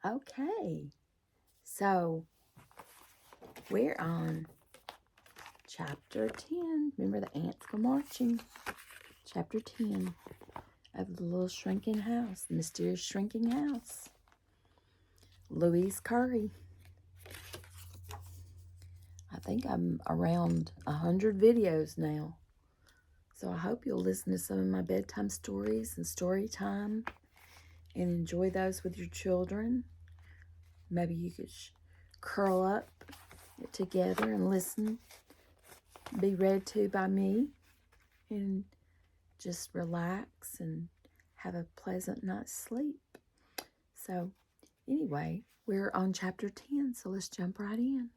Okay, so we're on Chapter 10. Remember, the ants go marching. Chapter 10 of The Little Shrinking House, The Mysterious Shrinking House. Louise Curry. I think I'm around 100 videos now. So I hope you'll listen to some of my bedtime stories and story time and enjoy those with your children. Maybe you could curl up together and listen, be read to by me, and just relax and have a pleasant night's sleep. So anyway, we're on Chapter 10, so let's jump right in.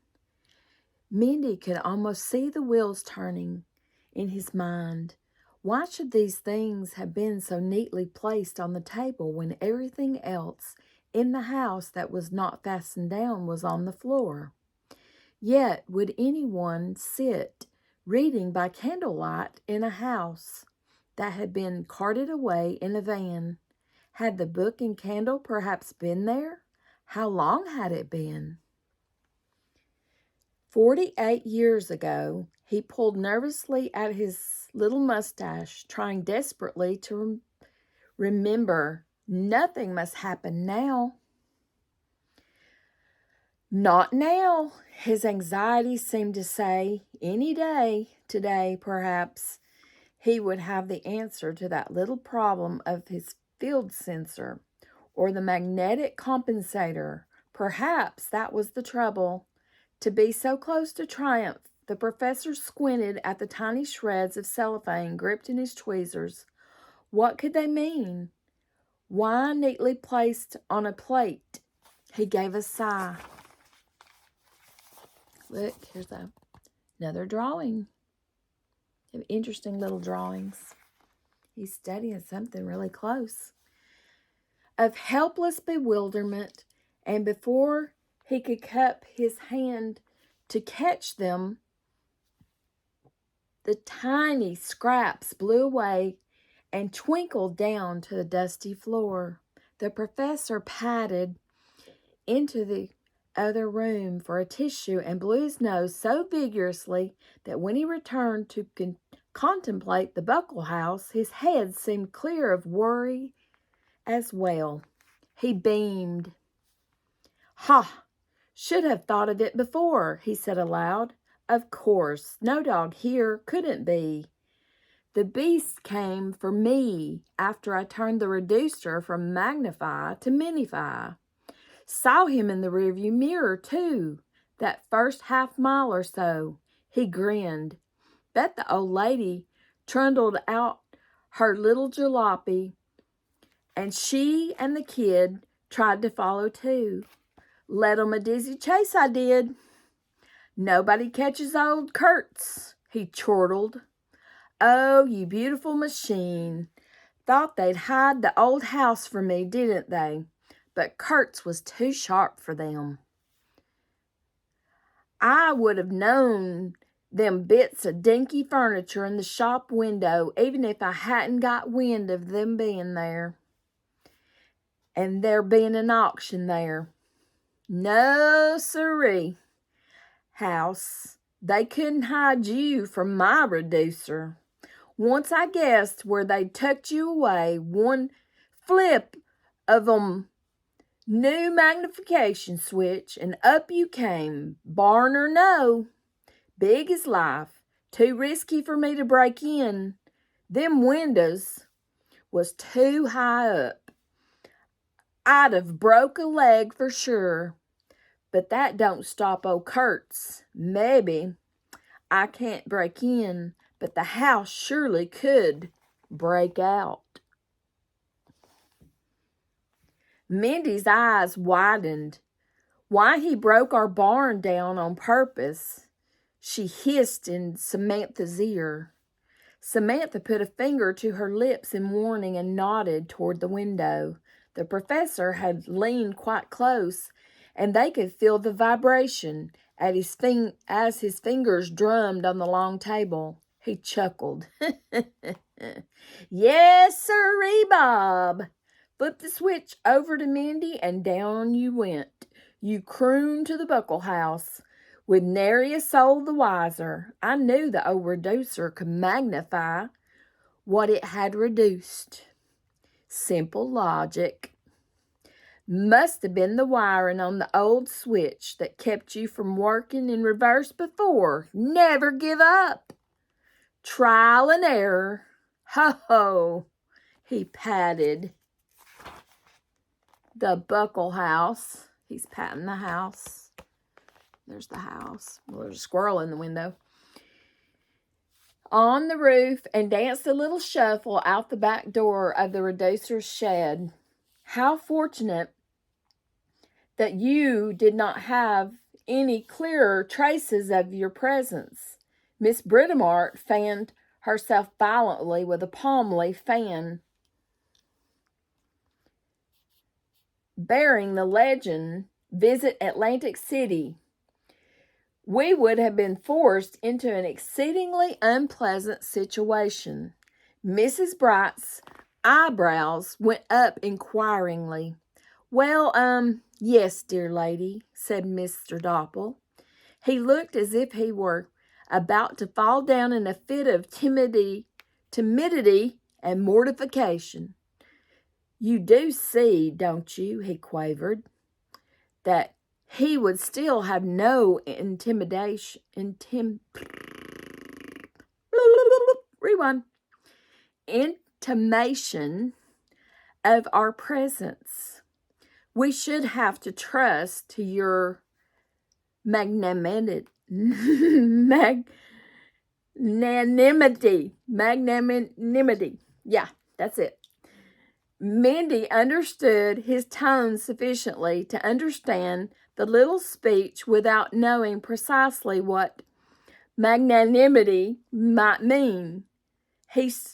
Mindy could almost see the wheels turning in his mind. Why should these things have been so neatly placed on the table when everything else in the house that was not fastened down was on the floor? Yet would anyone sit reading by candlelight in a house that had been carted away in a van? Had the book and candle perhaps been there? How long had it been? 48 years ago, he pulled nervously at his little mustache, trying desperately to remember. Nothing must happen now. Not now, his anxiety seemed to say. Any day, today perhaps, he would have the answer to that little problem of his field sensor or the magnetic compensator. Perhaps that was the trouble. To be so close to triumph, the professor squinted at the tiny shreds of cellophane gripped in his tweezers. What could they mean? Why neatly placed on a plate? He gave a sigh. Look, here's another drawing. Interesting little drawings. He's studying something really close. Of helpless bewilderment, and before he could cup his hand to catch them, the tiny scraps blew away and twinkled down to the dusty floor. The professor padded into the other room for a tissue and blew his nose so vigorously that when he returned to contemplate the Buckle House, his head seemed clear of worry as well. He beamed. "Ha! Should have thought of it before," he said aloud. "Of course, no dog here couldn't be. The beast came for me after I turned the reducer from magnify to minify. Saw him in the rearview mirror, too, that first half mile or so." He grinned. "Bet the old lady trundled out her little jalopy, and she and the kid tried to follow, too. Led 'em a dizzy chase, I did. Nobody catches old Kurtz," he chortled. "Oh, you beautiful machine. Thought they'd hide the old house from me, didn't they? But Kurtz was too sharp for them. I would have known them bits of dinky furniture in the shop window, even if I hadn't got wind of them being there. And there being an auction there. No, sirree, house. They couldn't hide you from my reducer. Once I guessed where they'd tucked you away, one flip of 'em new magnification switch, and up you came, barn or no. Big as life. Too risky for me to break in. Them windows was too high up. I'd have broke a leg for sure. But that don't stop old Kurtz. Maybe I can't break in, but the house surely could break out." Mindy's eyes widened. "Why he broke our barn down on purpose," she hissed in Samantha's ear. Samantha put a finger to her lips in warning and nodded toward the window. The professor had leaned quite close, and they could feel the vibration as his fingers drummed on the long table. He chuckled. "Yes, sirree, Bob. Flipped the switch over to Mindy, and down you went. You crooned to the Buckle House, with nary a soul the wiser. I knew the old reducer could magnify what it had reduced. Simple logic. Must have been the wiring on the old switch that kept you from working in reverse before. Never give up. Trial and error. Ho-ho, he patted the Buckle House. He's patting the house. There's the house. Well, there's a squirrel in the window. On the roof, and danced a little shuffle out the back door of the reducer's shed. How fortunate that you did not have any clearer traces of your presence. Miss Britomart fanned herself violently with a palm leaf fan, bearing the legend, "Visit Atlantic City." We would have been forced into an exceedingly unpleasant situation. Mrs. Bright's eyebrows went up inquiringly. "Well, yes, dear lady," said Mr. Doppel. He looked as if he were about to fall down in a fit of timidity and mortification. "You do see, don't you," he quavered, "that he would still have no intimation of our presence. We should have to trust to your magnanimity. Yeah, that's it." Mindy understood his tone sufficiently to understand the little speech without knowing precisely what magnanimity might mean.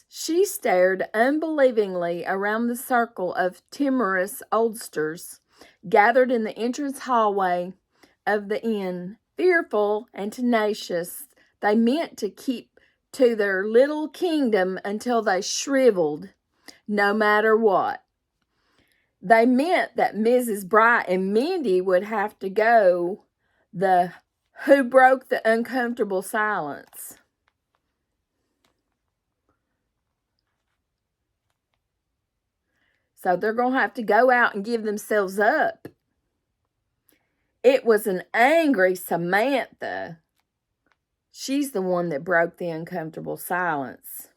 She stared unbelievingly around the circle of timorous oldsters gathered in the entrance hallway of the inn. Fearful and tenacious, they meant to keep to their little kingdom until they shriveled, no matter what. They meant that Mrs. Bright and Mindy would have to go the who broke the uncomfortable silence. So they're going to have to go out and give themselves up. It was an angry Samantha. She's the one that broke the uncomfortable silence.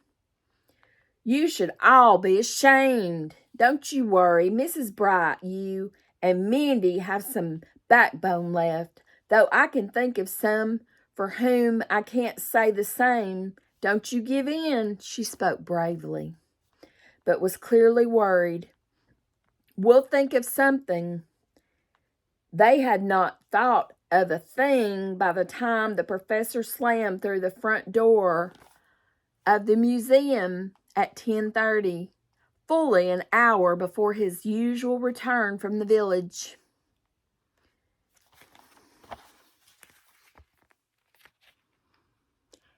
"You should all be ashamed. Don't you worry, Mrs. Bright. You and Mindy have some backbone left, though I can think of some for whom I can't say the same. Don't you give in." She spoke bravely, but was clearly worried. "We'll think of something." They had not thought of a thing by the time the professor slammed through the front door of the museum at 10:30, fully an hour before his usual return from the village.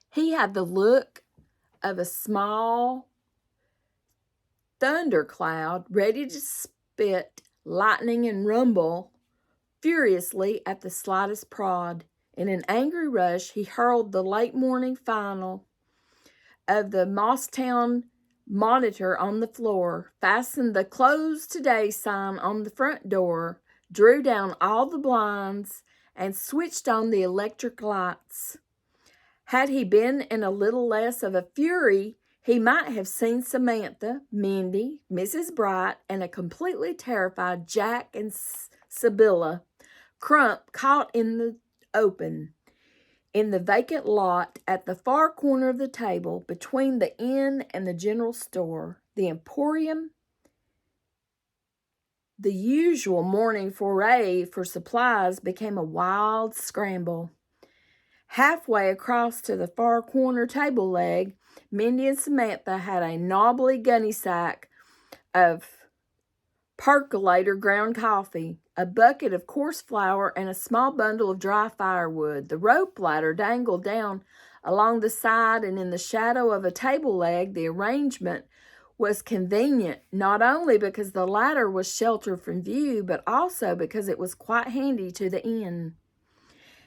He had the look of a small thundercloud ready to spit lightning and rumble furiously at the slightest prod. In an angry rush, he hurled the late morning final of the Mosstown Monitor on the floor, fastened the "Closed Today" sign on the front door, drew down all the blinds, and switched on the electric lights. Had he been in a little less of a fury, he might have seen Samantha, Mindy, Mrs. Bright, and a completely terrified Jack and Sibylla Crump caught in the open, in the vacant lot at the far corner of the table, between the inn and the general store, the emporium. The usual morning foray for supplies became a wild scramble. Halfway across to the far corner table leg, Mindy and Samantha had a knobbly gunny sack of percolator ground coffee, a bucket of coarse flour, and a small bundle of dry firewood. The rope ladder dangled down along the side, and in the shadow of a table leg, the arrangement was convenient, not only because the ladder was sheltered from view, but also because it was quite handy to the inn.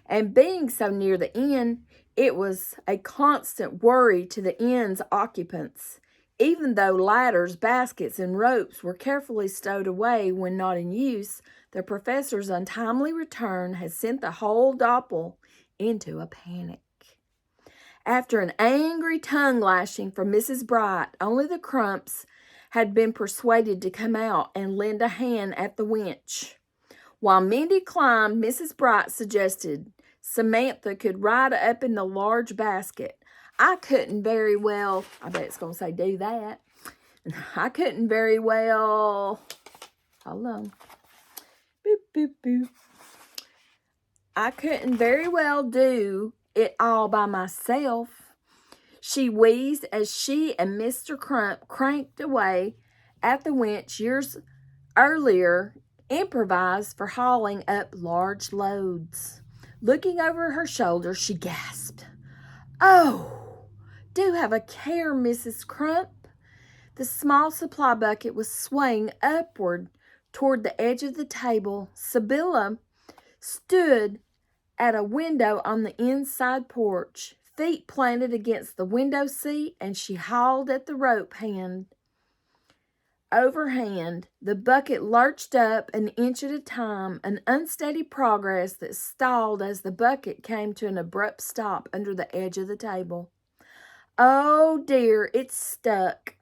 And being so near the inn, it was a constant worry to the inn's occupants. Even though ladders, baskets, and ropes were carefully stowed away when not in use, the professor's untimely return had sent the whole Doppel into a panic. After an angry tongue lashing from Mrs. Bright, only the Crumps had been persuaded to come out and lend a hand at the winch. While Mindy climbed, Mrs. Bright suggested Samantha could ride up in the large basket. I couldn't very well, I bet it's going to say do that. I couldn't very well, hold on. Boop, boop, boop. I couldn't very well do it all by myself. She wheezed as she and Mr. Crump cranked away at the winch years earlier, improvised for hauling up large loads. Looking over her shoulder, she gasped, "Oh, do have a care, Mrs. Crump." The small supply bucket was swaying upward toward the edge of the table. Sibylla stood at a window on the inside porch, feet planted against the window seat, and she hauled at the rope hand over hand. The bucket lurched up an inch at a time, an unsteady progress that stalled as the bucket came to an abrupt stop under the edge of the table. "Oh dear, it's stuck.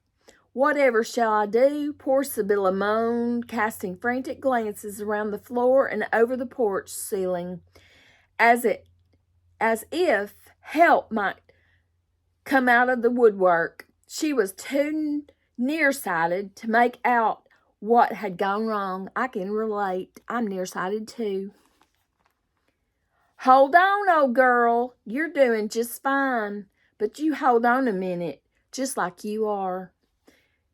Whatever shall I do?" Poor Sibylla moaned, casting frantic glances around the floor and over the porch ceiling, as if help might come out of the woodwork. She was too nearsighted to make out what had gone wrong. I can relate. I'm nearsighted too. "Hold on, old girl. You're doing just fine. But you hold on a minute, just like you are."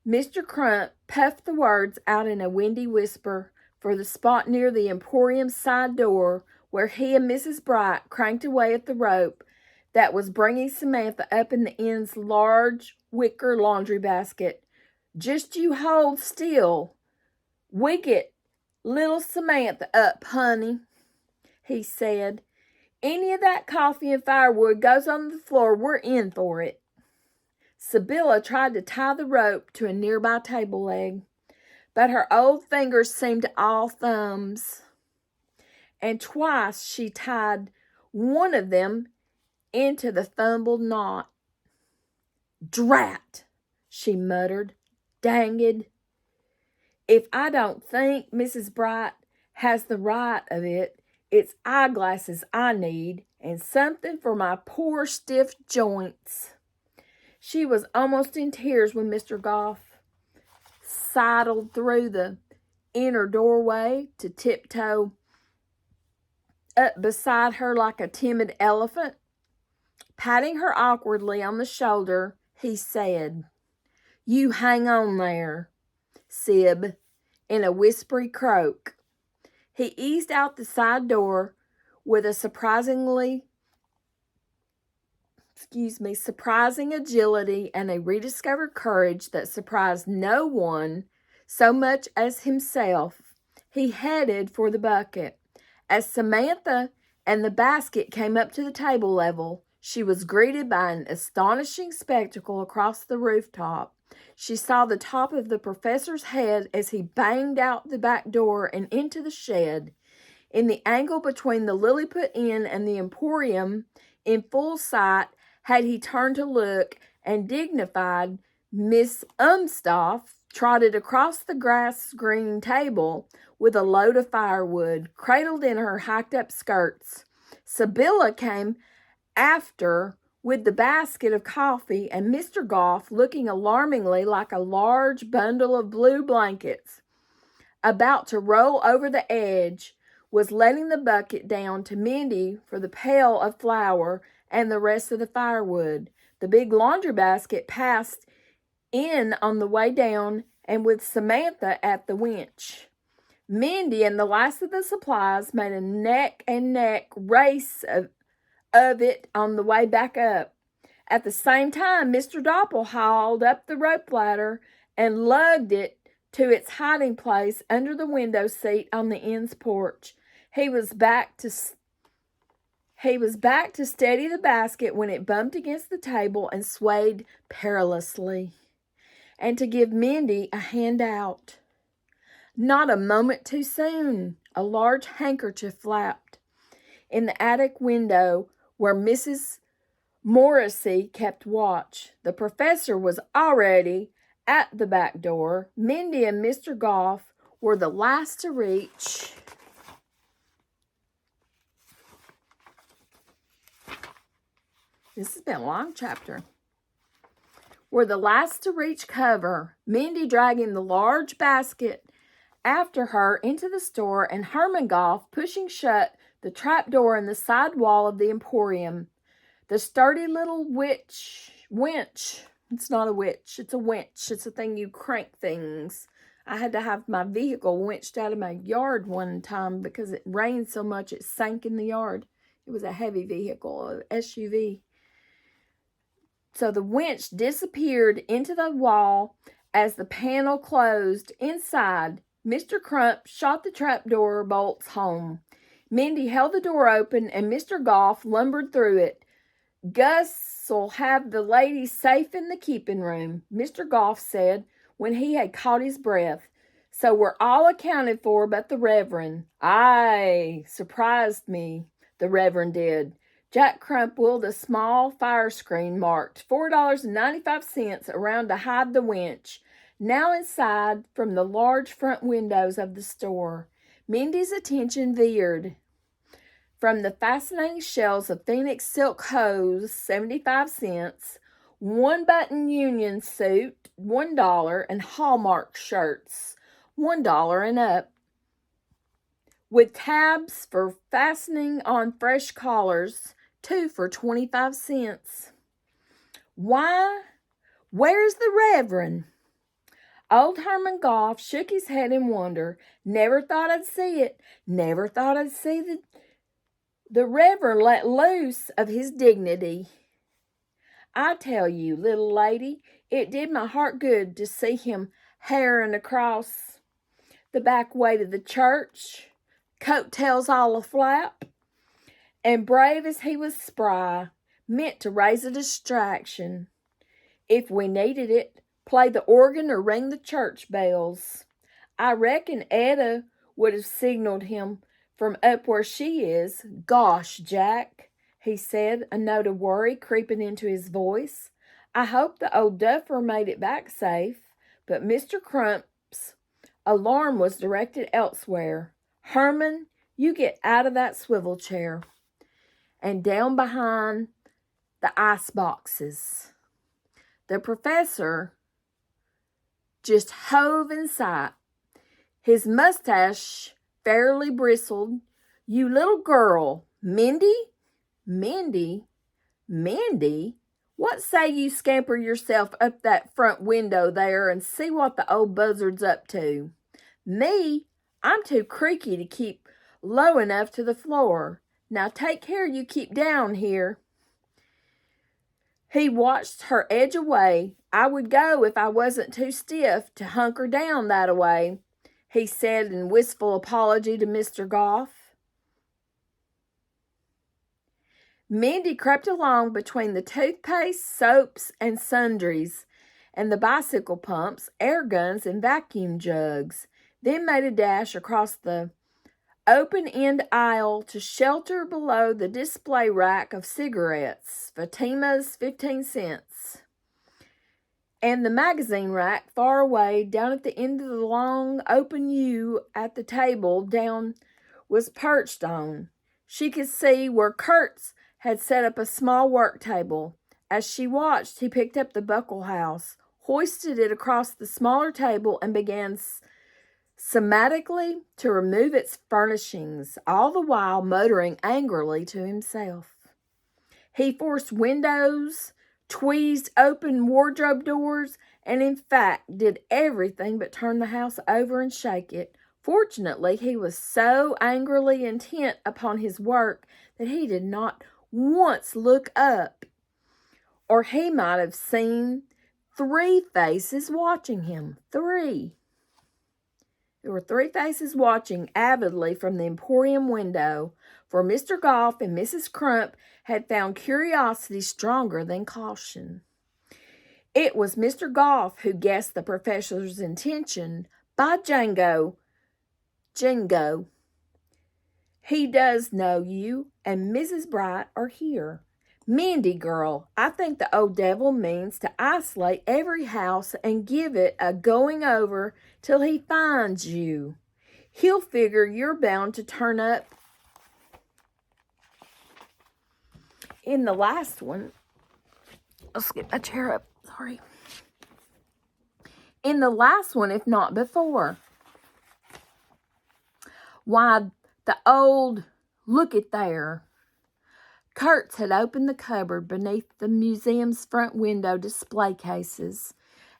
Mr. Crump puffed the words out in a windy whisper for the spot near the Emporium's side door, where he and Mrs. Bright cranked away at the rope that was bringing Samantha up in the inn's large wicker laundry basket. "Just you hold still. We get little Samantha up, honey," he said. "Any of that coffee and firewood goes on the floor, we're in for it." Sibylla tried to tie the rope to a nearby table leg, but her old fingers seemed all thumbs, and twice she tied one of them into the fumbled knot. "Drat," she muttered. "Danged. If I don't think Mrs. Bright has the right of it, it's eyeglasses I need, and something for my poor stiff joints." She was almost in tears when Mr. Goff sidled through the inner doorway to tiptoe up beside her like a timid elephant. Patting her awkwardly on the shoulder, he said, "You hang on there, Sib," in a whispery croak. He eased out the side door with a surprising agility and a rediscovered courage that surprised no one so much as himself. He headed for the bucket. As Samantha and the basket came up to the table level, she was greeted by an astonishing spectacle across the rooftop. She saw the top of the professor's head as he banged out the back door and into the shed. In the angle between the Lilliput Inn and the Emporium, in full sight, had he turned to look, and dignified Miss Umstaff trotted across the grass-green table with a load of firewood, cradled in her hiked-up skirts. Sibylla came after with the basket of coffee, and Mr. Goff, looking alarmingly like a large bundle of blue blankets about to roll over the edge, was letting the bucket down to Mindy for the pail of flour and the rest of the firewood. The big laundry basket passed in on the way down, and with Samantha at the winch. Mindy and the last of the supplies made a neck-and-neck race of it on the way back up. At the same time, Mr. Doppel hauled up the rope ladder and lugged it to its hiding place under the window seat on the inn's porch. He was back to steady the basket when it bumped against the table and swayed perilously, and to give Mindy a hand out. Not a moment too soon. A large handkerchief flapped in the attic window where Mrs. Morrissey kept watch. The professor was already at the back door. Mindy and Mr. Goff were the last to reach. This has been a long chapter. Were the last to reach cover, Mindy dragging the large basket after her into the store, and Herman Goff pushing shut the trap door in the side wall of the emporium. The sturdy little winch. It's not a witch, it's a winch. It's a thing you crank things. I had to have my vehicle winched out of my yard one time because it rained so much it sank in the yard. It was a heavy vehicle, an SUV. So the winch disappeared into the wall as the panel closed. Inside, Mr. Crump shot the trapdoor bolts home. Mindy held the door open and Mr. Goff lumbered through it. "Gus'll have the ladies safe in the keeping room," Mr. Goff said when he had caught his breath. "So we're all accounted for but the Reverend." "Aye, surprised me," the Reverend did. Jack Crump wheeled a small fire screen marked $4.95 around to hide the winch, now inside from the large front windows of the store. Mindy's attention veered from the fascinating shells of Phoenix silk hose, 75 cents, one-button Union suit, $1, and Hallmark shirts, $1 and up, with tabs for fastening on fresh collars, 2 for 25 cents. "Why, where's the Reverend?" Old Herman Goff shook his head in wonder. "Never thought I'd see it. Never thought I'd see the Reverend let loose of his dignity. I tell you, little lady, it did my heart good to see him herring across the back way to the church, coat-tails all aflap, and brave as he was spry, meant to raise a distraction. If we needed it, play the organ or ring the church bells. I reckon Etta would have signaled him from up where she is." "Gosh, Jack," he said, a note of worry creeping into his voice. "I hope the old duffer made it back safe." But Mr. Crump's alarm was directed elsewhere. "Herman, you get out of that swivel chair and down behind the ice boxes." The professor just hove in sight. His mustache fairly bristled. "You little girl, Mindy? Mindy? Mindy? What say you scamper yourself up that front window there and see what the old buzzard's up to? Me? I'm too creaky to keep low enough to the floor. Now take care you keep down here." He watched her edge away. "I would go if I wasn't too stiff to hunker down that-a-way," he said in wistful apology to Mr. Goff. Mindy crept along between the toothpaste, soaps, and sundries, and the bicycle pumps, air guns, and vacuum jugs, then made a dash across the open-end aisle to shelter below the display rack of cigarettes, Fatima's 15 cents, and the magazine rack far away down at the end of the long open U at the table down was perched on. She could see where Kurtz had set up a small work table. As she watched, he picked up the buckle house, hoisted it across the smaller table, and began systematically to remove its furnishings, all the while muttering angrily to himself. He forced windows, tweezed open wardrobe doors, and in fact did everything but turn the house over and shake it. Fortunately, he was so angrily intent upon his work that he did not once look up, or he might have seen 3 faces watching him. 3. There were 3 faces watching avidly from the emporium window, for Mr. Goff and Mrs. Crump had found curiosity stronger than caution. It was Mr. Goff who guessed the professor's intention. By Jingo, he does know you and Mrs. Bright are here. Mindy, girl, I think the old devil means to isolate every house and give it a going over till he finds you. He'll figure you're bound to turn up in the last one. Let's get my chair up. Sorry. In the last one, if not before. Why, the old, look at there. Kurtz had opened the cupboard beneath the museum's front window display cases,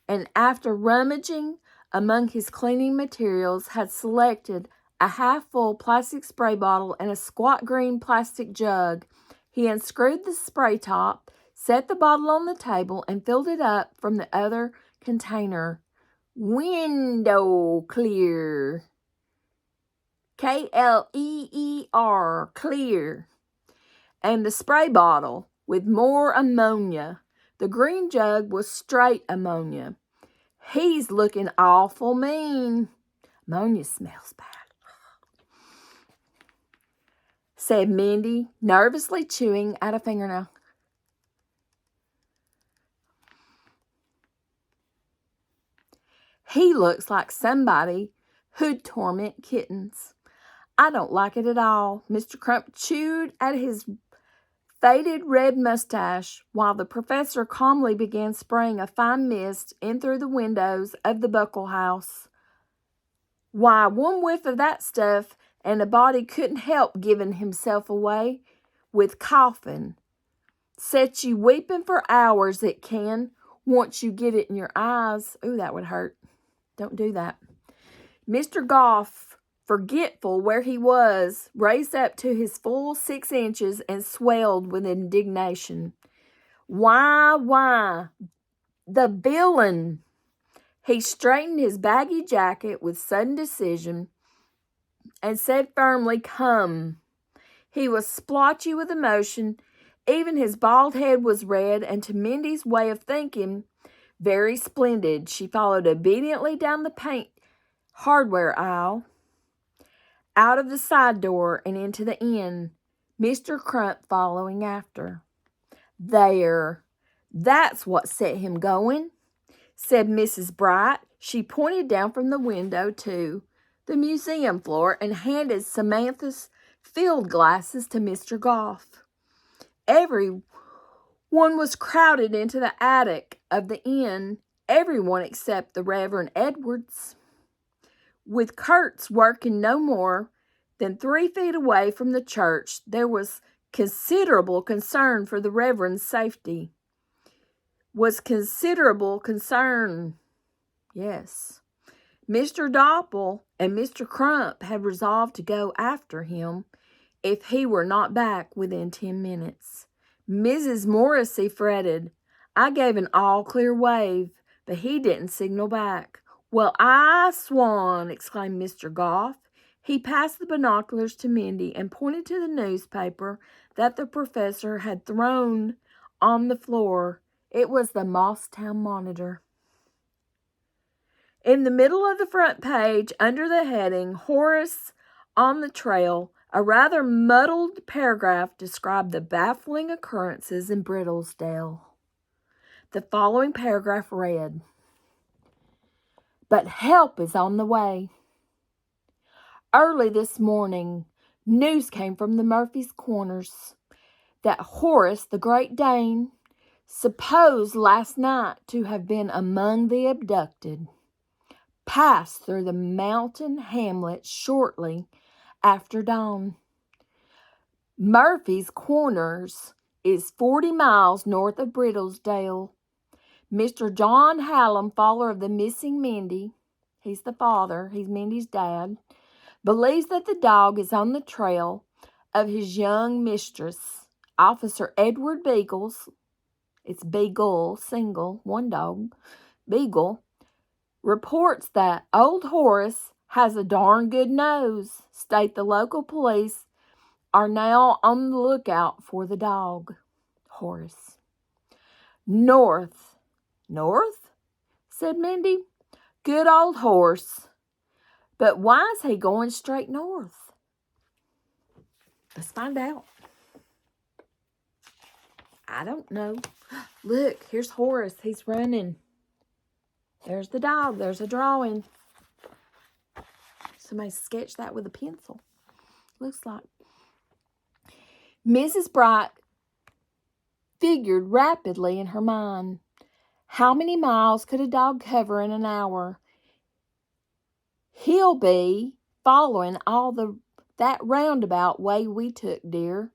and after rummaging among his cleaning materials, had selected a half-full plastic spray bottle and a squat green plastic jug. He unscrewed the spray top, set the bottle on the table, and filled it up from the other container. Window clear. K-L-E-E-R, clear. And the spray bottle with more ammonia. The green jug was straight ammonia. He's looking awful mean. Ammonia smells bad, said Mindy, nervously chewing at a fingernail. He looks like somebody who'd torment kittens. I don't like it at all. Mr. Crump chewed at his faded red mustache while the professor calmly began spraying a fine mist in through the windows of the Buckle House. Why, one whiff of that stuff and a body couldn't help giving himself away with coughing. Set you weeping for hours, it can, once you get it in your eyes. Ooh, that would hurt. Don't do that. Mr. Goff, forgetful where he was, raised up to his full 6 inches and swelled with indignation. Why, the villain! He straightened his baggy jacket with sudden decision and said firmly, come. He was splotchy with emotion. Even his bald head was red, and to Mindy's way of thinking, very splendid. She followed obediently down the paint hardware aisle, out of the side door and into the inn, Mr. Crump following after. There, that's what set him going, said Mrs. Bright. She pointed down from the window to the museum floor and handed Samantha's field glasses to Mr. Goff. Everyone was crowded into the attic of the inn, everyone except the Reverend Edwards. With Kurtz working no more than 3 feet away from the church, there was considerable concern for the Reverend's safety. Yes. Mr. Doppel and Mr. Crump had resolved to go after him if he were not back within 10 minutes. Mrs. Morrissey fretted. I gave an all-clear wave, but he didn't signal back. Well, I swan, exclaimed Mr. Goff. He passed the binoculars to Mindy and pointed to the newspaper that the professor had thrown on the floor. It was the Mosstown Monitor. In the middle of the front page, under the heading, Horace on the Trail, a rather muddled paragraph described the baffling occurrences in Brittlesdale. The following paragraph read, but help is on the way. Early this morning, news came from the Murphy's Corners that Horace, the Great Dane, supposed last night to have been among the abducted, passed through the mountain hamlet shortly after dawn. Murphy's Corners is 40 miles north of Brittlesdale. Mr. John Hallam, father of the missing Mindy, he's the father, he's Mindy's dad, believes that the dog is on the trail of his young mistress. Officer Edward Beagles, it's Beagle, single, one dog, Beagle, reports that old Horace has a darn good nose. State the local police are now on the lookout for the dog. Horace. North. North? Said Mindy. Good old horse. But why is he going straight north? Let's find out. I don't know. Look, here's Horace. He's running. There's the dog. There's a drawing. Somebody sketched that with a pencil. Looks like. Mrs. Bright figured rapidly in her mind. How many miles could a dog cover in an hour? He'll be following all that roundabout way we took, dear.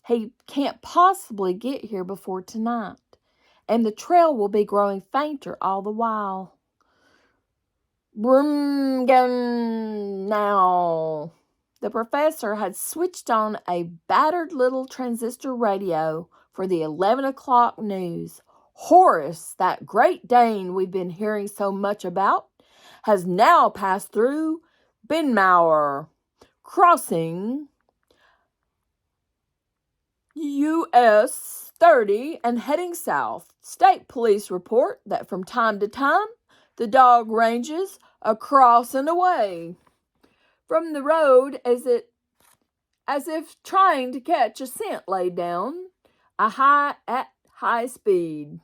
He can't possibly get here before tonight, and the trail will be growing fainter all the while. Broom now. The professor had switched on a battered little transistor radio for the 11 o'clock news. Horace, that great Dane we've been hearing so much about, has now passed through Benmauer, crossing US 30 and heading south. State police report that from time to time the dog ranges across and away from the road as if trying to catch a scent laid down at high speed.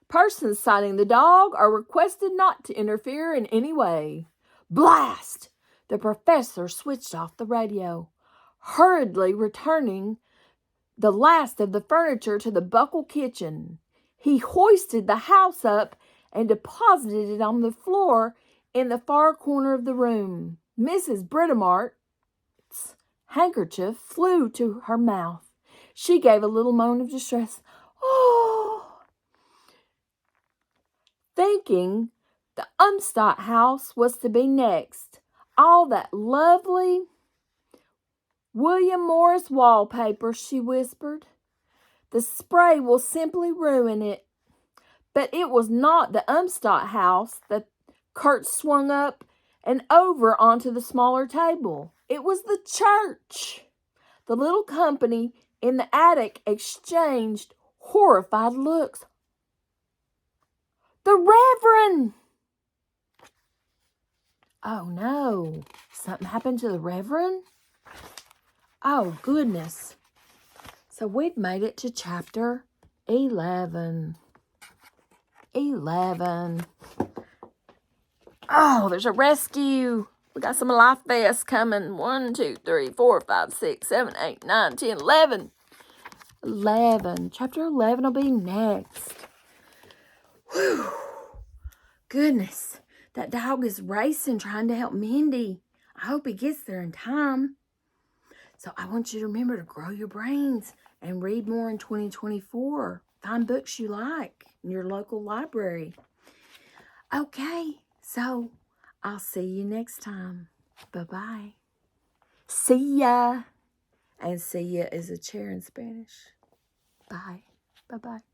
Persons sighting the dog are requested not to interfere in any way. Blast! The professor switched off the radio, hurriedly returning the last of the furniture to the Buckle kitchen. He hoisted the house up and deposited it on the floor in the far corner of the room. Mrs. Britamart's handkerchief flew to her mouth. She gave a little moan of distress. Oh! Thinking the Umstadt house was to be next. All that lovely William Morris wallpaper, she whispered. The spray will simply ruin it. But it was not the Umstadt house that Kurt swung up and over onto the smaller table. It was the church. The little company in the attic exchanged horrified looks. The Reverend! Oh no, something happened to the Reverend? Oh goodness. So we've made it to chapter 11. 11. Oh, there's a rescue. We got some life vests coming. 1, 2, 3, 4, 5, 6, 7, 8, 9, 10, 11. 11. Chapter 11 will be next. Whew. Goodness. That dog is racing, trying to help Mindy. I hope he gets there in time. So I want you to remember to grow your brains and read more in 2024. Find books you like in your local library. Okay, so I'll see you next time. Bye-bye. See ya. And see ya is a chair in Spanish. Bye. Bye-bye.